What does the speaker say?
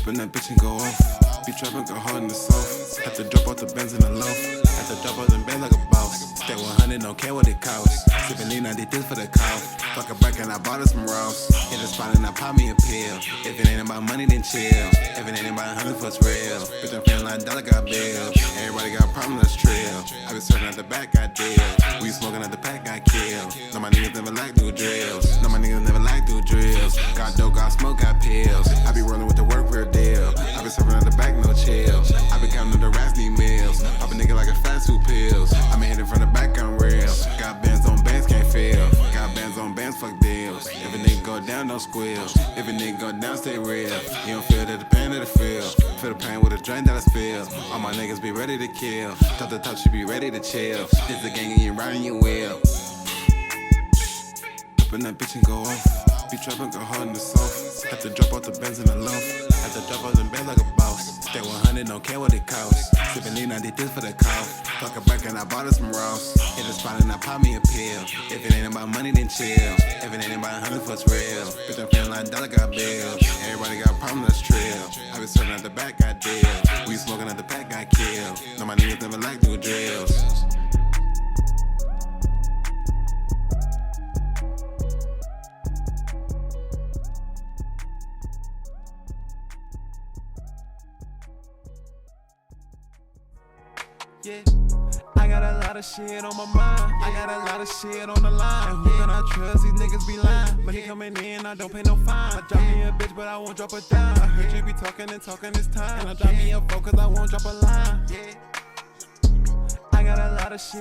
Open that bitch and go off. Be trapping, go hard in the soft. Have to drop out the Benz in the loaf. Have to drop out the Benz like a boss. Stay 100, don't care what it costs. Sippin' lean, I did this for the cough. Fuck a break and I bought her some Ross. Hit a spot and I pop me a pill. If it ain't about money, then chill. If it ain't about 100, what's real? Bitch, I'm feeling like dollar got bills. Everybody got problems, let's trill. I been serving at the back, got deals. We smoking at the pack, got killed. No, my niggas never like do drills. No, my niggas never like do drills. Got dope, got smoke, got pills. I be rolling with the work, real deal. I been serving at the back, no chill. I been counting the rats, need meals. Pop a nigga like a fast food pills. I been hitting from the back, I'm real. Got bands on bands, can't feel. Got bands on bands, fuck deals. If a nigga go down, don't squeal. If a nigga go down, stay real. You don't feel the pain that I feel. Feel the pain with a drain that I spill. All my niggas be ready to kill. Top to top, should be ready to chill. This the gang and you riding your wheel. Open that bitch and go off. Be trapping, go hard in the soft. Have to drop out the Benz in the loaf. Have to drop out the Benz like a boss. Stay 100, don't care what it costs. Sippin' lean, I did this for the cough. Fuck a break and I bought her some Ross. Hit a spot and I pop me a pill. If it ain't about money, then chill. If it ain't about 100, what's real? Bitch, I'm feeling like dollar got bills. Everybody got problems, let's trill. I been serving at the back, got deals. We smoking at the pack, got killed. No, my niggas never like do drills. Yeah, I got a lot of shit on my mind. I got a lot of shit on the line. And who can I trust? These niggas be lying. Money coming in, I don't pay no fine. I drop me a bitch, but I won't drop a dime. I heard you be talking and talking this time. And I drop me a phone cause I won't drop a line. I got a lot of shit.